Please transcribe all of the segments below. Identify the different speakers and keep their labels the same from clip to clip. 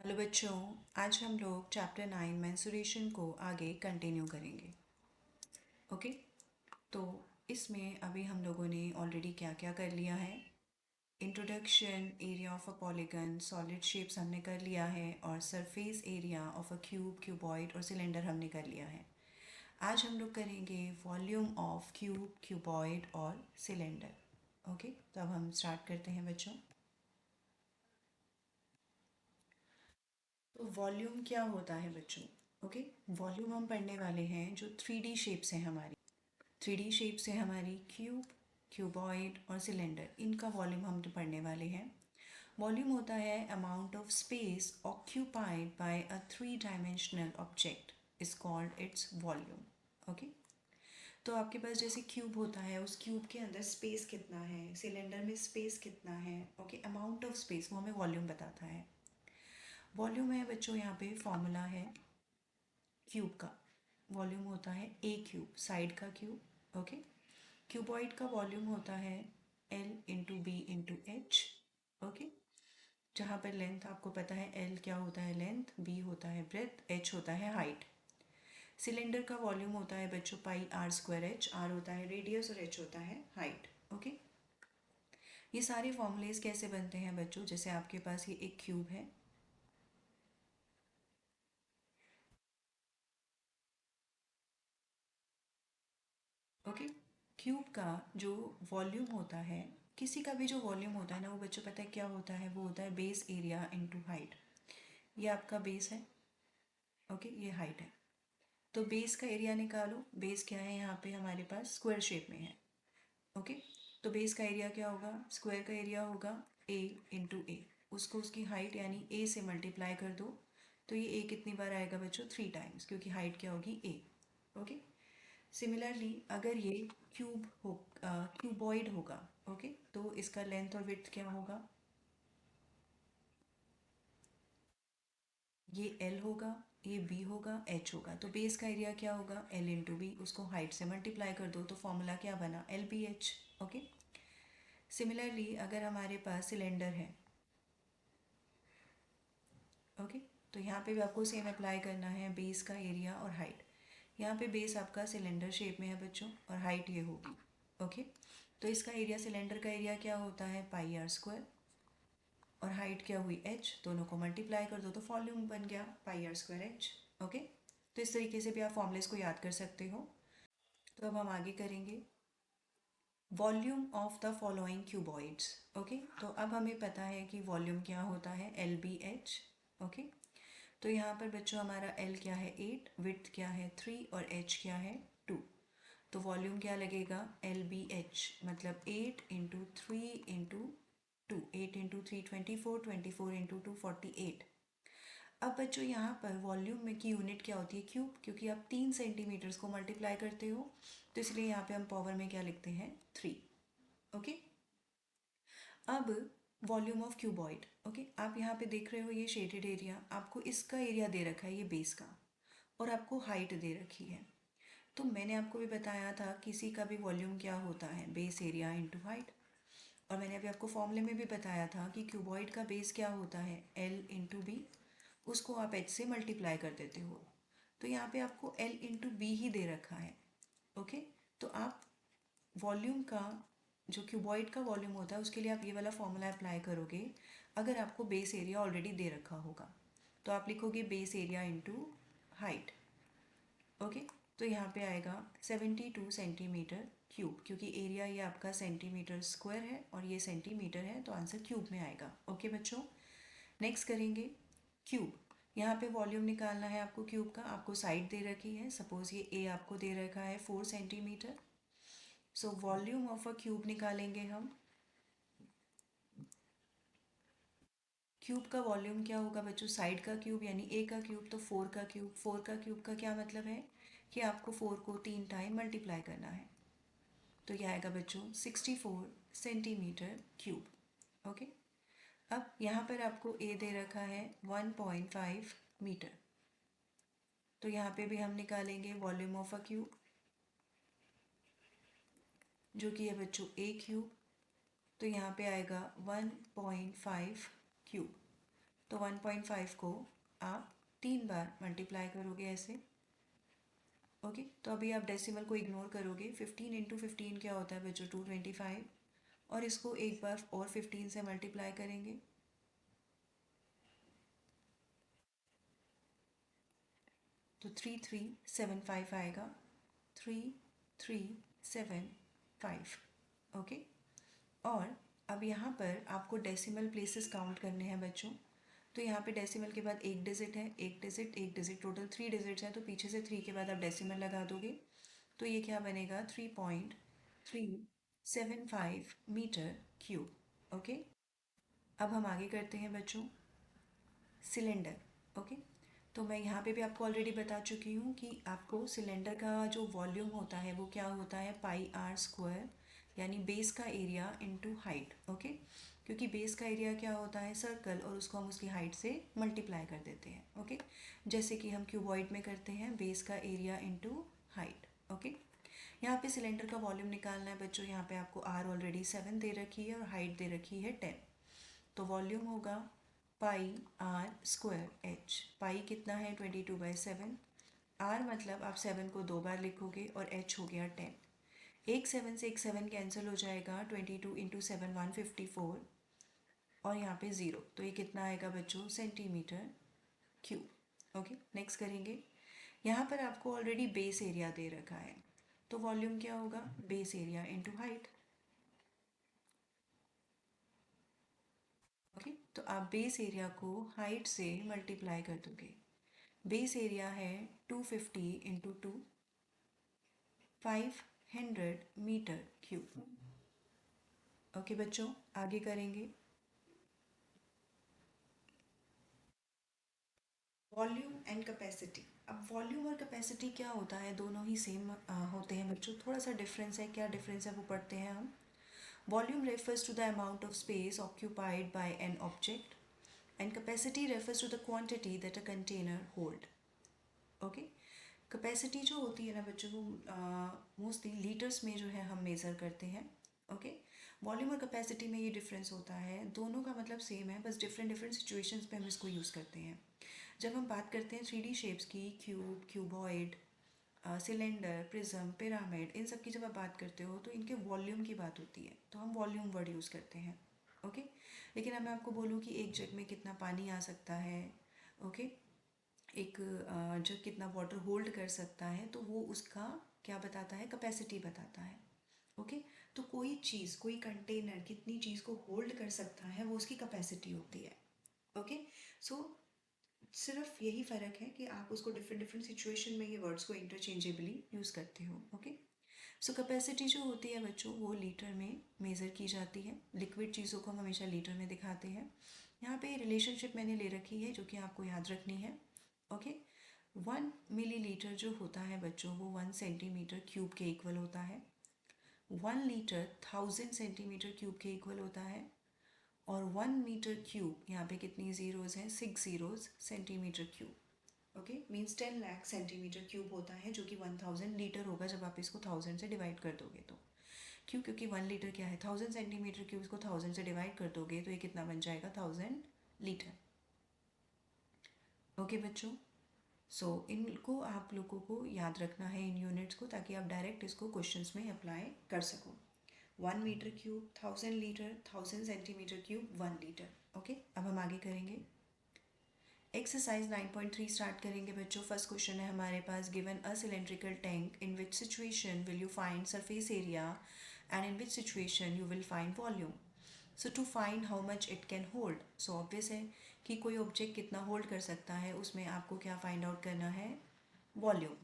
Speaker 1: Hello बच्चों, आज हम लोग चैप्टर 9 मेंसुरेशन को आगे कंटिन्यू करेंगे। ओके, तो इसमें अभी हम लोगों ने ऑलरेडी क्या क्या कर लिया है। Introduction, area of a polygon, solid shapes हमने कर लिया है और surface area of a cube, cuboid और सिलेंडर हमने कर लिया है। आज हम लोग करेंगे वॉल्यूम ऑफ क्यूब, क्यूबॉइड और सिलेंडर। ओके, तो अब हम स्टार्ट करते हैं बच्चों। तो वॉल्यूम क्या होता है बच्चों? ओके, वॉल्यूम हम पढ़ने वाले हैं जो 3D शेप्स हैं हमारी। 3D शेप्स है हमारी क्यूब, क्यूबॉइड और सिलेंडर, इनका वॉल्यूम हम तो पढ़ने वाले हैं। वॉल्यूम होता है amount of space occupied bye a 3 dimensional object is called its volume. Okay, तो आपके पास जैसे क्यूब होता है, उस क्यूब के अंदर स्पेस कितना है, सिलेंडर में स्पेस कितना है। ओके, अमाउंट ऑफ स्पेस वो हमें वॉल्यूम बताता है। वॉल्यूम है बच्चों, यहाँ पे फॉर्मूला है क्यूब का। वॉल्यूम होता है ए क्यूब, साइड का क्यूब। ओके, क्यूबॉइड का वॉल्यूम होता है L into B into H. Okay, जहाँ पर लेंथ आपको पता है, एल क्या होता है लेंथ, बी होता है ब्रेथ, एच होता है हाइट। सिलेंडर का वॉल्यूम होता है बच्चों पाई आर स्क्वायर एच, आर होता है रेडियस और एच होता है हाइट। ओके, ये सारे फॉर्मूलेज कैसे बनते हैं बच्चों? जैसे आपके पास ये एक क्यूब है। ओके, क्यूब का जो वॉल्यूम होता है, किसी का भी जो वॉल्यूम होता है ना, वो बच्चों पता है क्या होता है? वो होता है बेस एरिया इनटू हाइट। ये आपका बेस है। ओके, ये हाइट है। तो बेस का एरिया निकालो। बेस क्या है यहाँ पे हमारे पास? स्क्वायर शेप में है। ओके, तो बेस का एरिया क्या होगा? स्क्वायर का एरिया होगा ए इंटू ए। उसको उसकी हाइट यानी ए से मल्टीप्लाई कर दो। तो ये ए कितनी बार आएगा बच्चों? 3 टाइम्स, क्योंकि हाइट क्या होगी? ए। ओके, सिमिलरली अगर ये क्यूबॉइड होगा, ओके, तो इसका लेंथ और विड्थ क्या होगा? ये एल होगा, ये बी होगा, एच होगा। तो बेस का एरिया क्या होगा? एल इंटू बी, उसको हाइट से मल्टीप्लाई कर दो तो फॉर्मूला क्या बना? L B H. Okay, similarly अगर हमारे पास सिलेंडर है, ओके, तो यहाँ पे भी आपको सेम अप्लाई करना है, बेस का एरिया और हाइट। यहाँ पे बेस आपका सिलेंडर शेप में है बच्चों और हाइट ये होगी। ओके, तो इसका एरिया, सिलेंडर का एरिया क्या होता है? पाई आर स्क्वायर, और हाइट क्या हुई? एच। दोनों को मल्टीप्लाई कर दो तो वॉल्यूम बन गया पाई आर स्क्वायर एच। ओके, तो इस तरीके से भी आप फॉर्मूलेस को याद कर सकते हो। तो अब हम आगे करेंगे volume of the following cuboids. Okay, तो अब हमें पता है कि वॉल्यूम क्या होता है? L B H. ओके, तो यहाँ पर बच्चों हमारा एल क्या है? 8, विड्थ क्या है? 3 और एच क्या है? 2। तो वॉल्यूम क्या लगेगा? एल बी एच मतलब 8 इंटू 3 इंटू 2, 8 इंटू 3 24, 24 इंटू 2 48। अब बच्चों यहाँ पर वॉल्यूम में की यूनिट क्या होती है? क्यूब, क्योंकि आप 3 सेंटीमीटर्स को मल्टीप्लाई करते हो, तो इसलिए यहाँ पे हम पावर में क्या लिखते हैं? 3। ओके, अब वॉल्यूम ऑफ क्यूबॉइड। ओके, आप यहाँ पे देख रहे हो ये शेडेड एरिया, आपको इसका एरिया दे रखा है ये बेस का, और आपको हाइट दे रखी है। तो मैंने आपको भी बताया था किसी का भी वॉल्यूम क्या होता है? Base area into height. और मैंने अभी आपको फॉर्मूले में भी बताया था कि क्यूबॉइड का बेस क्या होता है? एल इंटू बी, उसको आप एच से मल्टीप्लाई कर देते हो। तो यहाँ पे आपको एल इंटू बी ही दे रखा है। ओके, तो आप वॉल्यूम का, जो क्यूबॉइड का वॉल्यूम होता है, उसके लिए आप ये वाला फॉर्मूला अप्लाई करोगे अगर आपको बेस एरिया ऑलरेडी दे रखा होगा। तो आप लिखोगे base area into height. Okay, तो यहाँ पे आएगा 72 सेंटीमीटर क्यूब, क्योंकि एरिया ये आपका सेंटीमीटर स्क्वायर है और ये सेंटीमीटर है, तो आंसर क्यूब में आएगा। ओके बच्चों, नेक्स्ट करेंगे क्यूब। यहाँ पे वॉल्यूम निकालना है आपको क्यूब का। आपको साइड दे रखी है, सपोज ये ए आपको दे रखा है 4 centimetre. So volume of a cube निकालेंगे हम। क्यूब का वॉल्यूम क्या होगा बच्चों? साइड का क्यूब यानी ए का क्यूब, तो 4 का क्यूब। 4 का क्यूब का क्या मतलब है? कि आपको 4 को 3 टाइम मल्टीप्लाई करना है। तो यह आएगा बच्चों 64 सेंटीमीटर क्यूब। ओके, अब यहाँ पर आपको ए दे रखा है 1.5 मीटर। तो यहाँ पे भी हम निकालेंगे वॉल्यूम ऑफ अ क्यूब, जो कि है बच्चों ए क्यूब। तो यहाँ पे आएगा 1.5 क्यूब। तो 1.5 को आप 3 बार मल्टीप्लाई करोगे ऐसे। ओके, तो अभी आप डेसिमल को इग्नोर करोगे। 15 इंटू 15 क्या होता है बच्चों? 225। और इसको एक बार और 15 से मल्टीप्लाई करेंगे तो 3375 आएगा। 3375। ओके, और अब यहाँ पर आपको डेसिमल प्लेसेस काउंट करने हैं बच्चों। तो यहाँ पे डेसिमल के बाद एक डिजिट है, एक डिजिट, एक डिजिट, टोटल 3 डिजिट्स हैं। तो पीछे से 3 के बाद आप डेसिमल लगा दोगे तो ये क्या बनेगा? 3.375 मीटर क्यूब। ओके, अब हम आगे करते हैं बच्चों, सिलेंडर। ओके, तो मैं यहाँ पे भी आपको ऑलरेडी बता चुकी हूँ कि आपको सिलेंडर का जो वॉल्यूम होता है वो क्या होता है? पाई आर स्क्वायर, यानी बेस का एरिया इनटू हाइट। ओके, क्योंकि बेस का एरिया क्या होता है? सर्कल, और उसको हम उसकी हाइट से मल्टीप्लाई कर देते हैं। ओके, जैसे कि हम क्यूबॉइड में करते हैं, बेस का एरिया इनटू हाइट। ओके, यहाँ पे सिलेंडर का वॉल्यूम निकालना है बच्चों। यहाँ पे आपको आर ऑलरेडी 7 दे रखी है और हाइट दे रखी है 10। तो वॉल्यूम होगा पाई आर स्क्वायर एच। पाई कितना है? 22/7। आर मतलब आप 7 को 2 बार लिखोगे और एच हो गया 10। एक 7 से एक 7 कैंसिल हो जाएगा। 22 इंटू 7 154, और यहाँ पे 0। तो ये कितना आएगा बच्चों? Centimetre cube. ओके, नेक्स्ट करेंगे। यहाँ पर आपको ऑलरेडी बेस एरिया दे रखा है, तो वॉल्यूम क्या होगा? Base area into height. Okay, तो आप बेस एरिया को हाइट से मल्टीप्लाई कर दोगे। बेस एरिया है 250 इंटू 2, 500 मीटर क्यूब। ओके बच्चों, आगे करेंगे वॉल्यूम एंड कैपेसिटी। अब वॉल्यूम और कैपेसिटी क्या होता है? दोनों ही सेम होते हैं बच्चों, थोड़ा सा डिफरेंस है। क्या डिफरेंस है वो पढ़ते हैं हम। Volume refers to the amount of space occupied by an object, and capacity refers to the quantity that a container hold. Okay, capacity जो होती है ना बच्चों, वो मोस्टली लीटर्स में जो है हम मेज़र करते हैं। ओके, वॉल्यूम और कैपेसिटी में ये डिफरेंस होता है। दोनों का मतलब सेम है, बस डिफरेंट डिफरेंट सिचुएशंस पे हम इसको यूज़ करते हैं। जब हम बात करते हैं 3D शेप्स की, cube, cuboid, cylinder, prism, pyramid, इन सब की जब आप बात करते हो तो इनके वॉल्यूम की बात होती है, तो हम वॉल्यूम वर्ड यूज़ करते हैं। ओके, लेकिन अब मैं आपको बोलूँ कि एक जग में कितना पानी आ सकता है, ओके, एक जग कितना वाटर होल्ड कर सकता है, तो वो उसका क्या बताता है? कैपेसिटी बताता है। ओके, तो कोई चीज़, कोई कंटेनर कितनी चीज़ को होल्ड कर सकता है, वो उसकी कैपेसिटी होती है। ओके, सो सिर्फ यही फ़र्क है कि आप उसको डिफरेंट डिफरेंट सिचुएशन में ये वर्ड्स को इंटरचेंजेबली यूज़ करते हो। ओके, सो कैपेसिटी जो होती है बच्चों, वो लीटर में मेज़र की जाती है। लिक्विड चीज़ों को हम हमेशा लीटर में दिखाते हैं। यहाँ पे रिलेशनशिप मैंने ले रखी है जो कि आपको याद रखनी है। ओके, 1 मिलीलीटर जो होता है बच्चों, वो 1 सेंटीमीटर क्यूब के इक्वल होता है। 1 लीटर 1000 सेंटीमीटर क्यूब के इक्वल होता है। और 1 मीटर क्यूब, यहाँ पे कितनी ज़ीरोज़ हैं? 6 zeros, centimetre cube. Okay, means 10 lakh centimetre cube होता है, जो कि 1000 लीटर होगा जब आप इसको 1000 से डिवाइड कर दोगे तो। क्यों? क्योंकि 1 लीटर क्या है? 1000 सेंटीमीटर क्यूब, इसको 1000 से डिवाइड कर दोगे तो ये कितना बन जाएगा? 1000 लीटर। ओके बच्चों, सो इनको आप लोगों को याद रखना है, इन यूनिट्स को, ताकि आप डायरेक्ट इसको क्वेश्चंस में अप्लाई कर सको। 1 metre cube, 1000 litre, 1000 centimetre cube, 1 litre. Okay, अब हम आगे करेंगे। एक्सरसाइज 9.3 स्टार्ट करेंगे बच्चों। फर्स्ट क्वेश्चन है हमारे पास, given a cylindrical tank, in which situation will you find surface area and in which situation you will find volume. So to find how much it can hold, so obvious है कि कोई object कितना hold कर सकता है, उसमें आपको क्या फाइंड आउट करना है? Volume.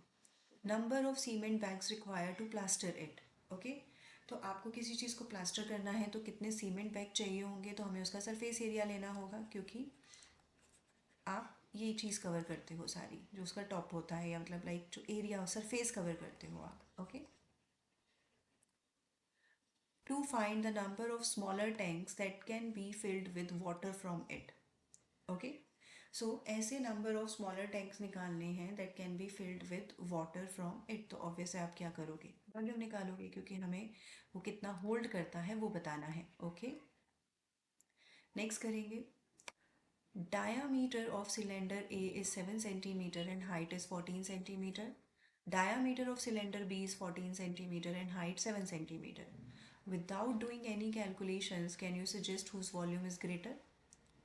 Speaker 1: Number of cement bags require to plaster it. Okay, तो आपको किसी चीज़ को प्लास्टर करना है तो कितने सीमेंट बैग चाहिए होंगे, तो हमें उसका सरफेस एरिया लेना होगा, क्योंकि आप ये चीज़ कवर करते हो सारी, जो उसका टॉप होता है, या मतलब लाइक जो एरिया सरफेस कवर करते हो आप। Okay, to find the number of smaller tanks that can be filled with water from it. Okay, so ऐसे नंबर ऑफ स्मॉलर टैंक्स निकालने हैं that can be filled with water from it, तो obvious है आप क्या करोगे? Volume निकालोगे, क्योंकि हमें वो कितना होल्ड करता है वो बताना है। ओके, नेक्स्ट करेंगे। Diameter of cylinder A is 7 centimeter and height is 14 centimeter. Diameter of cylinder B is 14 centimeter and height 7 centimeter. Without doing any calculations, can you suggest whose volume is greater?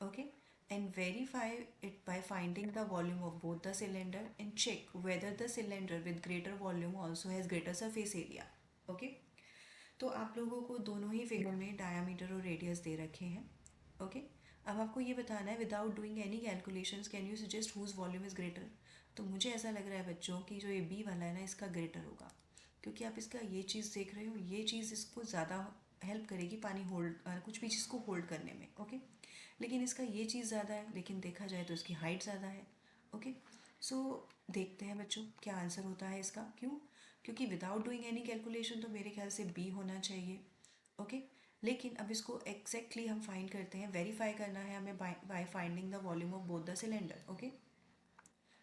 Speaker 1: Okay, and verify it by finding the volume of both the cylinder and check whether the cylinder with greater volume also has greater surface area. Okay, तो आप लोगों को दोनों ही figure में diameter और radius दे रखे हैं. ओके, अब आपको ये बताना है without doing any calculations can you suggest whose volume is greater. तो मुझे ऐसा लग रहा है बच्चों कि जो ये बी वाला है ना इसका ग्रेटर होगा, क्योंकि आप इसका ये चीज़ देख रहे हो, ये चीज़ इसको ज़्यादा हेल्प करेगी पानी होल्ड कुछ भी चीज़ को होल्ड करने में. ओके, लेकिन इसका ये चीज़ ज़्यादा है, लेकिन देखा जाए तो इसकी हाइट ज़्यादा है. ओके, सो देखते हैं बच्चों क्या आंसर होता है इसका. क्यों? क्योंकि विदाउट डूइंग एनी कैलकुलेशन तो मेरे ख्याल से बी होना चाहिए. ओके, लेकिन अब इसको एग्जैक्टली हम फाइंड करते हैं. वेरीफाई करना है हमें by finding the volume of both the cylinder. Okay,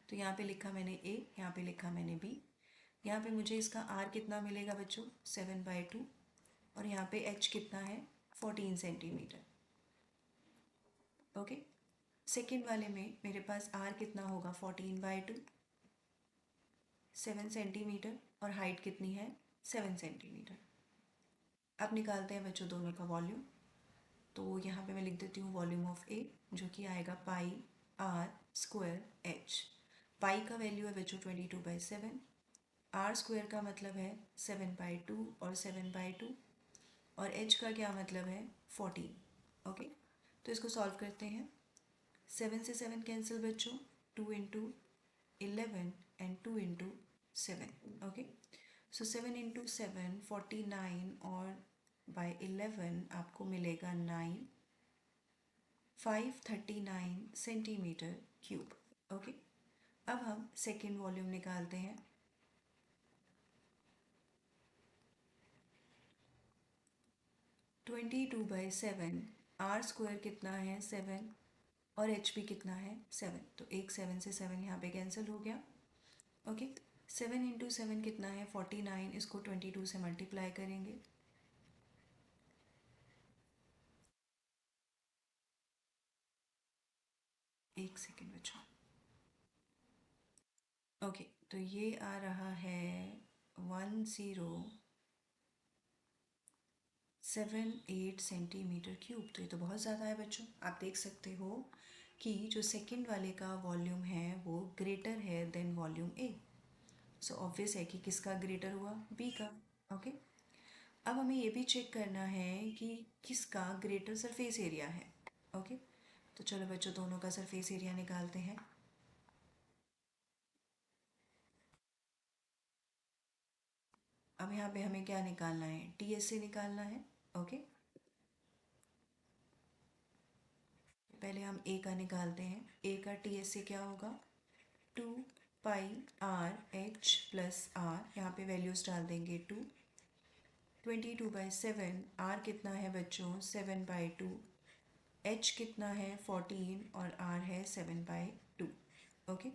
Speaker 1: तो यहाँ पे लिखा मैंने ए, यहाँ पे लिखा मैंने बी. यहाँ पे मुझे इसका आर कितना मिलेगा बच्चों? 7/2. और यहाँ पे एच कितना है? 14 सेंटीमीटर. ओके, सेकेंड वाले में मेरे पास आर कितना होगा? 14/2, 7 सेंटीमीटर. और हाइट कितनी है? 7 सेंटीमीटर. अब निकालते हैं बच्चों दोनों का वॉल्यूम. तो यहाँ पे मैं लिख देती हूँ वॉल्यूम ऑफ ए, जो कि आएगा पाई आर स्क्वायर एच. पाई का वैल्यू है बच्चों 22/7. आर स्क्वायर का मतलब है 7/2 और 7/2. और एच का क्या मतलब है? 14. ओके, तो इसको सॉल्व करते हैं. 7 से 7 कैंसिल बच्चों. 2 × 11 एंड 2 × 7. ओके, सो 7 × 7 49 और बाय 11 आपको मिलेगा 9. 539 सेंटीमीटर क्यूब. ओके, अब हम सेकेंड वॉल्यूम निकालते हैं. 22/7. आर स्क्वायर कितना है? 7. और एच पी कितना है? 7. तो एक 7 से 7 यहाँ पे कैंसिल हो गया. ओके, 7 × 7 कितना है? 49. इसको 22 से मल्टीप्लाई करेंगे. एक सेकेंड बच्चों. ओके, तो ये आ रहा है 1078 सेंटीमीटर क्यूब. तो ये तो बहुत ज़्यादा है बच्चों. आप देख सकते हो कि जो सेकंड वाले का वॉल्यूम है वो ग्रेटर है देन वॉल्यूम ए. सो ऑब्वियस है कि किसका ग्रेटर हुआ? बी का. ओके, अब हमें ये भी चेक करना है कि किसका ग्रेटर सरफेस एरिया है. ओके, तो चलो बच्चों दोनों का सरफेस एरिया निकालते हैं. अब यहाँ पे हमें क्या निकालना है? टी एस से निकालना है. ओके, पहले हम ए का निकालते हैं. ए का टी एस से क्या होगा? 2 πr h + r. यहाँ पे वैल्यूज़ डाल देंगे. 22/7. आर कितना है बच्चों? 7/2. एच कितना है? 14. और आर है 7/2. ओके,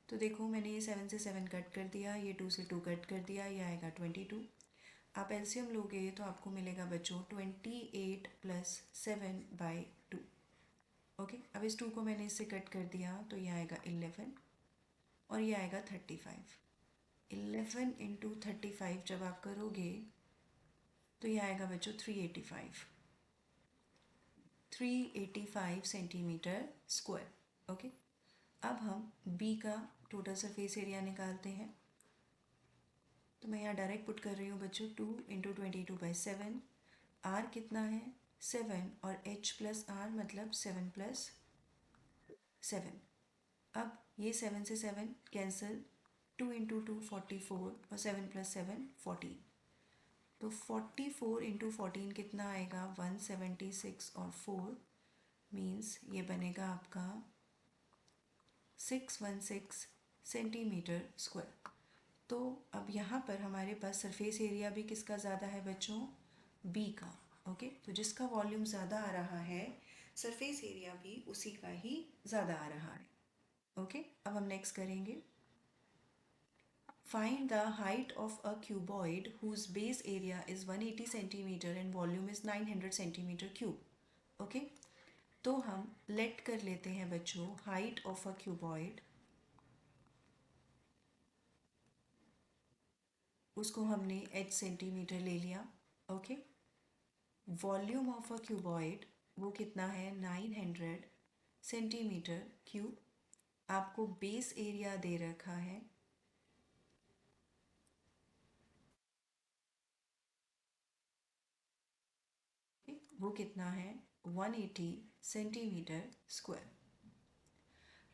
Speaker 1: तो देखो मैंने ये 7 से 7 कट कर दिया, ये 2 से 2 कट कर दिया, ये आएगा 22. आप एलसीएम लोगे तो आपको मिलेगा बच्चों 28 + 7/2. ओके, अब इस 2 को मैंने इससे कट कर दिया तो ये आएगा 11. और ये आएगा 35. 11 × 35 जब आप करोगे तो ये आएगा बच्चों 385. 385 सेंटीमीटर स्क्वायर. ओके, अब हम बी का टोटल सरफेस एरिया निकालते हैं. तो मैं यहाँ डायरेक्ट पुट कर रही हूँ बच्चों 2 × 22/7. आर कितना है? 7. और एच + आर मतलब 7 + 7. अब ये 7 से 7 कैंसिल. 2 × 2 44 और 7 + 7 14. तो 44 × 14 कितना आएगा? 176. और 4 मीन्स ये बनेगा आपका 616 सेंटीमीटर स्क्वायर. तो अब यहाँ पर हमारे पास सरफेस एरिया भी किसका ज़्यादा है बच्चों? बी का. ओके, तो जिसका वॉल्यूम ज़्यादा आ रहा है सरफेस एरिया भी उसी का ही ज़्यादा आ रहा है. ओके, अब हम नेक्स्ट करेंगे. Find the height of a cuboid whose base area is 180 centimeter and volume is 900 centimeter cube. Okay, तो हम लेट कर लेते हैं बच्चों हाइट ऑफ अ क्यूबॉइड, उसको हमने h सेंटीमीटर ले लिया। Okay, volume of a cuboid वो कितना है 900 सेंटीमीटर क्यूब। आपको बेस एरिया दे रखा है वो कितना है 180 सेंटीमीटर स्क्वायर।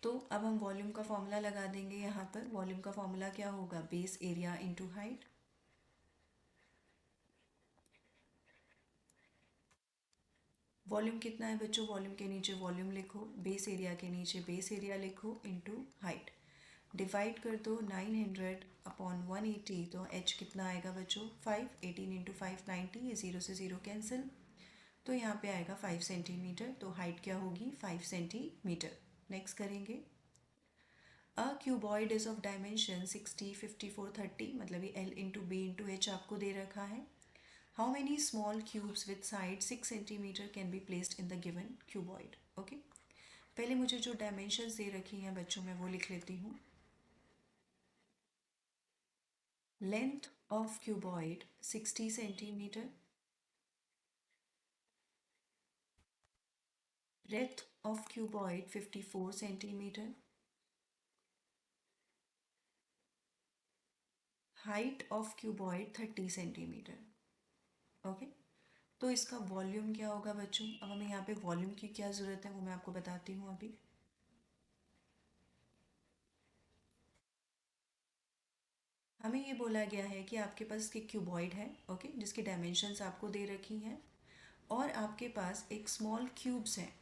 Speaker 1: तो अब हम वॉल्यूम का फॉर्मूला लगा देंगे। यहाँ पर वॉल्यूम का फॉर्मूला क्या होगा, base area into height. Volume कितना है बच्चों, वॉल्यूम के नीचे वॉल्यूम लिखो, बेस एरिया के नीचे बेस एरिया लिखो, इनटू हाइट। डिवाइड कर दो 900 अपॉन 180, तो h कितना आएगा बच्चों 5। 18 इंटू 5 90, ये 0 से 0 कैंसिल, तो यहाँ पे आएगा 5 सेंटीमीटर। तो हाइट क्या होगी 5 सेंटीमीटर। नेक्स्ट करेंगे। A cuboid is of dimension 60 54 30, मतलब ये L into B into H आपको दे रखा है। How many small cubes with side 6 centimetre can be placed in the given cuboid. Okay, पहले मुझे जो डायमेंशंस दे रखी हैं बच्चों मैं वो लिख लेती हूँ। Length of cuboid 60 centimetre, breadth of cuboid 54 centimetre, height of cuboid 30 centimetre. Okay, तो इसका वॉल्यूम क्या होगा बच्चों। अब हमें यहाँ पे वॉल्यूम की क्या ज़रूरत है वो मैं आपको बताती हूँ अभी। हमें ये बोला गया है कि आपके पास एक क्यूबॉइड है, ओके, जिसकी डायमेंशंस आपको दे रखी हैं, और आपके पास एक स्मॉल क्यूब्स है,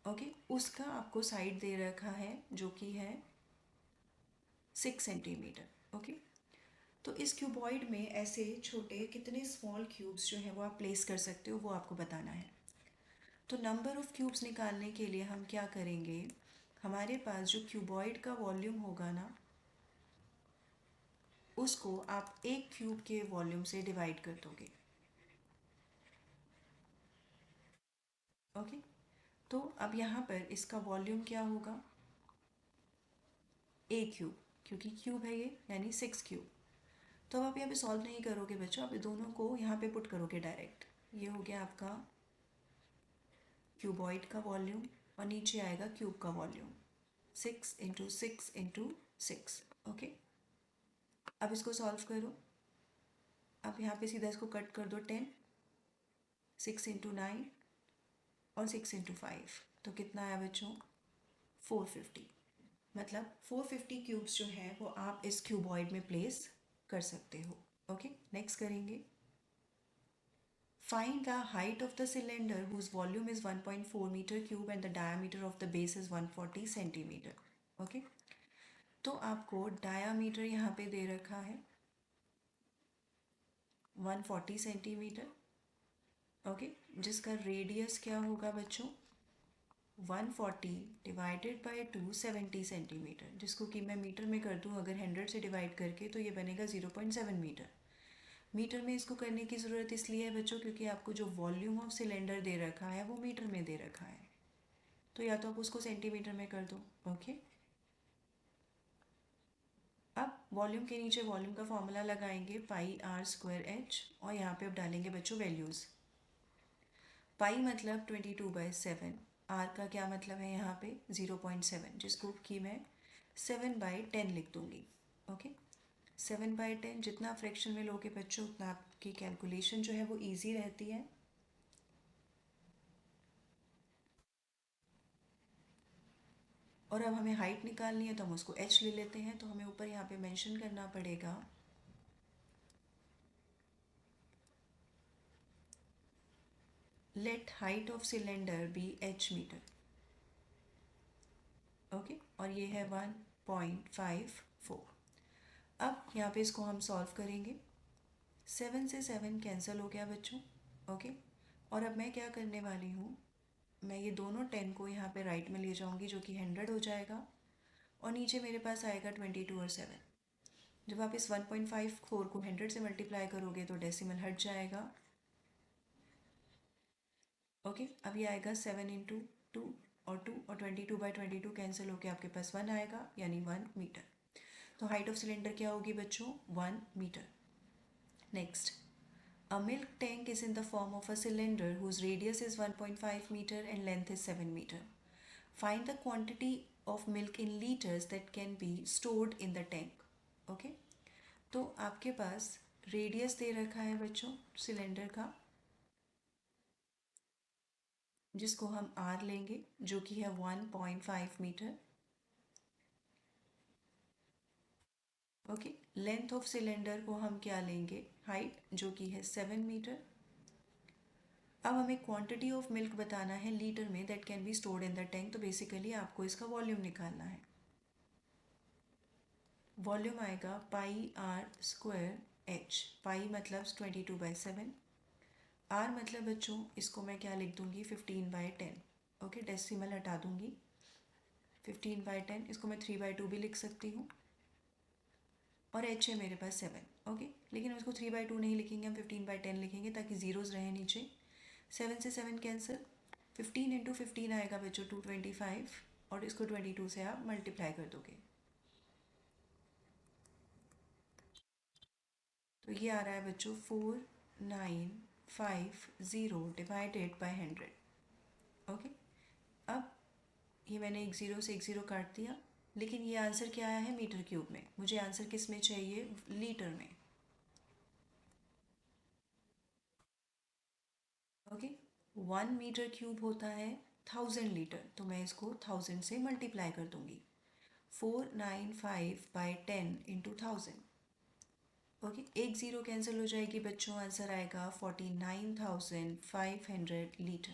Speaker 1: ओके, उसका आपको साइड दे रखा है जो कि है 6 सेंटीमीटर। ओके, तो इस क्यूबॉइड में ऐसे छोटे कितने स्मॉल क्यूब्स जो हैं वो आप प्लेस कर सकते हो, वो आपको बताना है। तो नंबर ऑफ़ क्यूब्स निकालने के लिए हम क्या करेंगे, हमारे पास जो क्यूबॉइड का वॉल्यूम होगा ना, उसको आप एक क्यूब के वॉल्यूम से डिवाइड कर दोगे। ओके, तो अब यहाँ पर इसका वॉल्यूम क्या होगा ए क्यूब, क्योंकि क्यूब है ये यानी 6 क्यूब। तो अब आप यहाँ पे सॉल्व नहीं करोगे बच्चों, आप ये दोनों को यहाँ पे पुट करोगे डायरेक्ट। ये हो गया आपका क्यूबॉइड का वॉल्यूम, और नीचे आएगा क्यूब का वॉल्यूम 6 इंटू 6 इंटू 6। ओके, अब इसको सॉल्व करो। अब यहाँ पे सीधा इसको कट कर दो 10, 6 इंटू 9 और 6 इंटू 5, तो कितना आया बच्चों 450। मतलब 450 क्यूब्स जो हैं वो आप इस क्यूबॉइड में प्लेस कर सकते हो। ओके, नेक्स्ट करेंगे। Find the height of the cylinder whose volume is 1.4 metre cube and the diameter of the base is 140 centimetre. Okay, तो आपको डायामीटर यहाँ पे दे रखा है 140 सेंटीमीटर, ओके, जिसका रेडियस क्या होगा बच्चों 140 डिवाइडेड बाय 2 70 सेंटीमीटर, जिसको कि मैं मीटर में कर दूँ अगर 100 से डिवाइड करके, तो ये बनेगा 0.7 मीटर। मीटर में इसको करने की ज़रूरत इसलिए है बच्चों क्योंकि आपको जो वॉल्यूम ऑफ सिलेंडर दे रखा है वो मीटर में दे रखा है, तो या तो आप उसको सेंटीमीटर में कर दो। ओके, अब वॉल्यूम के नीचे वॉल्यूम का फॉर्मूला लगाएंगे पाई आर स्क्वायर एच, और यहाँ पे अब डालेंगे बच्चों वैल्यूज़। पाई मतलब 22/7, आर का क्या मतलब है यहाँ पे 0.7, जिसको कि मैं 7/10 लिख दूँगी। ओके, 7/10 जितना फ्रैक्शन में लोगे बच्चों उतना आपकी कैलकुलेशन जो है वो ईजी रहती है। और अब हमें हाइट निकालनी है तो हम उसको h ले लेते हैं, तो हमें ऊपर यहाँ पे मेंशन करना पड़ेगा let height of cylinder be h metre. Okay, और ये है 1.54। अब यहाँ पे इसको हम सॉल्व करेंगे। 7 से 7 कैंसिल हो गया बच्चों। ओके, और अब मैं क्या करने वाली हूँ, मैं ये दोनों 10 को यहाँ पे राइट में ले जाऊँगी जो कि 100 हो जाएगा, और नीचे मेरे पास आएगा 22 और 7। जब आप इस 1.54 को 100 से मल्टीप्लाई करोगे तो डेसिमल हट जाएगा, ओके, अब ये आएगा 7 × 2 और 2 और 22/22 कैंसिल होके आपके पास 1 आएगा, यानी 1 मीटर। तो हाइट ऑफ सिलेंडर क्या होगी बच्चों? 1 metre. Next, a milk tank is in the form of a cylinder whose radius is 1.5 meter and length is 7 meter. Find the quantity of milk in liters that can be stored in the tank. Okay? तो आपके पास radius दे रखा है बच्चों cylinder का, जिसको हम are लेंगे, जो कि है 1.5 metre. Okay, length of cylinder को हम क्या लेंगे? हाइट, जो कि है 7 मीटर। अब हमें क्वांटिटी ऑफ मिल्क बताना है लीटर में that can be stored in the tank. तो बेसिकली आपको इसका वॉल्यूम निकालना है। वॉल्यूम आएगा πr²h। पाई मतलब 22/7। आर मतलब बच्चों इसको मैं क्या लिख दूंगी? 15/10। ओके, डेसिमल हटा दूंगी। 15/10, इसको मैं 3/2 भी लिख सकती हूँ। और एच है मेरे पास 7। ओके, लेकिन उसको 3/2 नहीं लिखेंगे, हम 15/10 लिखेंगे ताकि ज़ीरोज़ रहे नीचे। 7 से 7 कैंसिल। 15 × 15 आएगा बच्चों 225, और इसको 22 से आप मल्टीप्लाई कर दोगे। तो ये आ रहा है बच्चों 4950 डिवाइडेड बाय 100। ओके, अब ये मैंने एक ज़ीरो से एक ज़ीरो काट दिया, लेकिन ये आंसर क्या आया है? मीटर क्यूब में। मुझे आंसर किस में चाहिए? लीटर में। ओके, 1 मीटर क्यूब होता है 1000 लीटर, तो मैं इसको 1000 से मल्टीप्लाई कर दूंगी। 495/10 × 1000। ओके, एक ज़ीरो कैंसिल हो जाएगी बच्चों, आंसर आएगा 49,500 लीटर।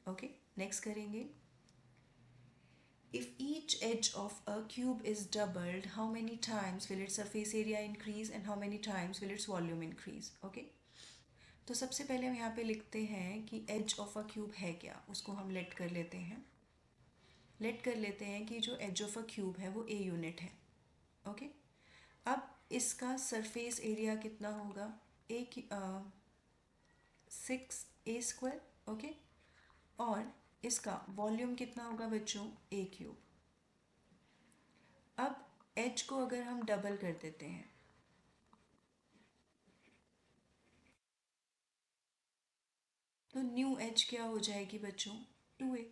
Speaker 1: ओके, नेक्स्ट करेंगे। If each edge of a cube is doubled, how many times will its surface area increase and how many times will its volume increase? Okay? तो सबसे पहले हम यहाँ पे लिखते हैं कि एज ऑफ अ क्यूब है क्या, उसको हम लेट कर लेते हैं। लेट कर लेते हैं कि जो एज ऑफ अ क्यूब है वो ए यूनिट है। ओके, अब इसका सरफेस एरिया कितना होगा? 6a²। ओके, और इसका वॉल्यूम कितना होगा बच्चों? a³। अब एच को अगर हम डबल कर देते हैं, तो न्यू एच क्या हो जाएगी बच्चों? 2a।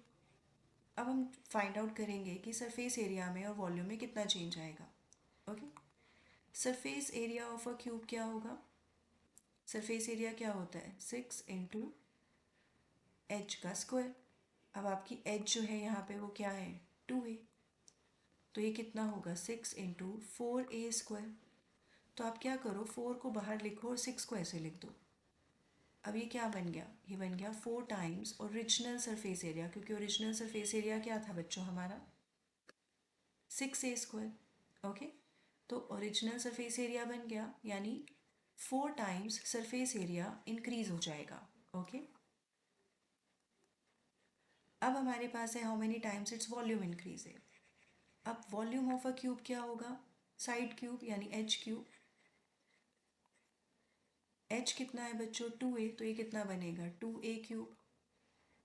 Speaker 1: अब हम फाइंड आउट करेंगे कि सरफेस एरिया में और वॉल्यूम में कितना चेंज आएगा। Okay, surface area of a cube क्या होगा? सरफेस एरिया क्या होता है? 6 × एच²। अब आपकी एच जो है यहाँ पे वो क्या है? 2a। तो ये कितना होगा? 6 × 4a²। तो आप क्या करो, 4 को बाहर लिखो और 6 को ऐसे लिख दो। अब ये क्या बन गया? ये बन गया 4 टाइम्स ओरिजिनल सरफेस एरिया, क्योंकि ओरिजिनल सरफेस एरिया क्या था बच्चों हमारा? 6a²। ओके, तो ओरिजिनल सरफेस एरिया बन गया, यानी 4 टाइम्स सरफेस एरिया इंक्रीज हो जाएगा। ओके, अब हमारे पास है how many times its volume increase है। अब वॉल्यूम ऑफ अ क्यूब क्या होगा? साइड क्यूब यानी एच³। एच कितना है बच्चों? 2a, तो ये कितना बनेगा? 2a³,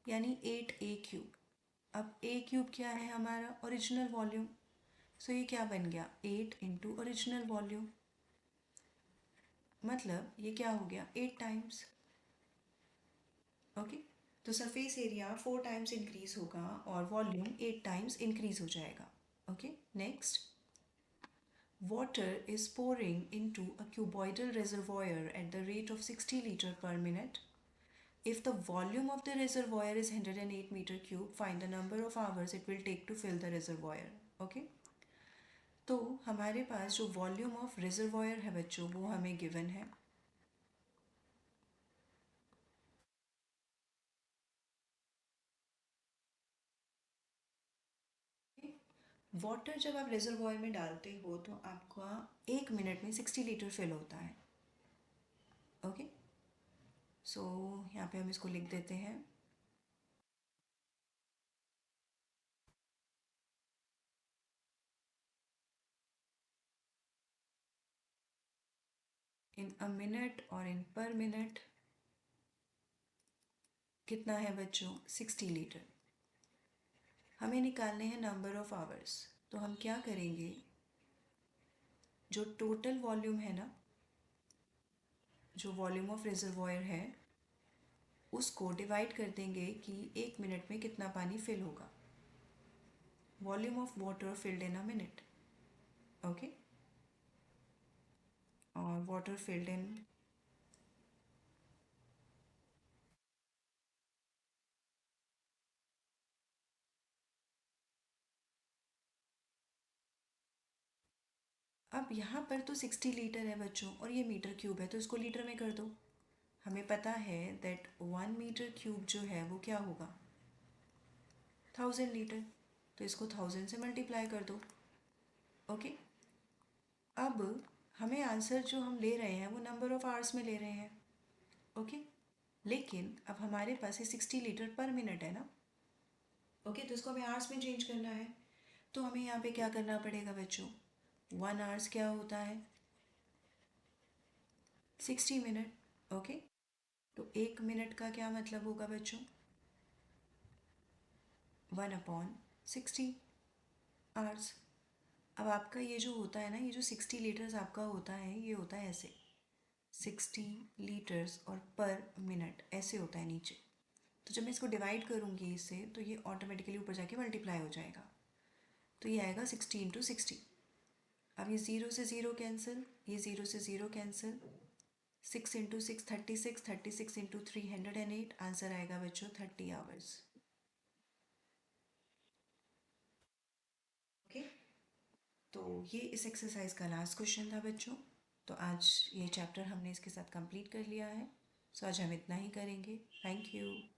Speaker 1: यानी 8a³। अब a³ क्या है हमारा? Original volume. सो ये क्या बन गया? 8 × ओरिजिनल वॉल्यूम। मतलब ये क्या हो गया? 8 टाइम्स। ओके, तो सरफेस एरिया 4 टाइम्स इंक्रीज होगा और वॉल्यूम 8 टाइम्स इंक्रीज हो जाएगा। Okay, next, water is pouring into a cuboidal reservoir at the rate of 60 liter per minute. If the volume of the reservoir is 108 meter cube, find the number of hours it will take to fill the reservoir. Okay? तो हमारे पास जो volume of reservoir है बच्चों वो हमें given है। Water जब आप रिजर्वॉयर में डालते हो तो आपका 1 मिनट में 60 लीटर फिल होता है। ओके, सो यहाँ पे हम इसको लिख देते हैं। इन अ मिनट और इन पर मिनट कितना है बच्चों? 60 लीटर। हमें निकालने हैं नंबर ऑफ आवर्स। तो हम क्या करेंगे, जो टोटल वॉल्यूम है ना, जो वॉल्यूम ऑफ रिजर्वॉयर है, उसको डिवाइड कर देंगे कि 1 मिनट में कितना पानी फिल होगा। Volume of water filled in a minute. Okay, और वाटर फिल्ड इन, अब यहाँ पर तो 60 लीटर है बच्चों, और ये मीटर क्यूब है, तो इसको लीटर में कर दो। हमें पता है दैट 1 मीटर क्यूब जो है वो क्या होगा? 1000 लीटर। तो इसको 1000 से मल्टीप्लाई कर दो। ओके, अब हमें आंसर जो हम ले रहे हैं वो नंबर ऑफ आवर्स में ले रहे हैं। ओके, लेकिन अब हमारे पास ये 60 लीटर पर मिनट है ना। ओके, तो इसको हमें आवर्स में चेंज करना है। तो हमें यहाँ पे क्या करना पड़ेगा बच्चों? 1 आवर्स क्या होता है? 60 मिनट। ओके, तो 1 मिनट का क्या मतलब होगा बच्चों? 1/60 आवर्स। अब आपका ये जो होता है ना, ये जो 60 लीटर्स आपका होता है, ये होता है ऐसे, 60 लीटर्स और पर मिनट ऐसे होता है नीचे। तो जब मैं इसको डिवाइड करूँगी इससे, तो ये ऑटोमेटिकली ऊपर जाके मल्टीप्लाई हो जाएगा। तो ये आएगा 60 × 60। अब ये ज़ीरो से ज़ीरो कैंसिल, ये ज़ीरो से ज़ीरो कैंसिल, 6 × 6 36, 36 × 3 108। आंसर आएगा बच्चों 30 आवर्स। ओके, तो ये इस एक्सरसाइज का लास्ट क्वेश्चन था बच्चों। तो आज ये चैप्टर हमने इसके साथ कंप्लीट कर लिया है। सो आज हम इतना ही करेंगे। Thank you.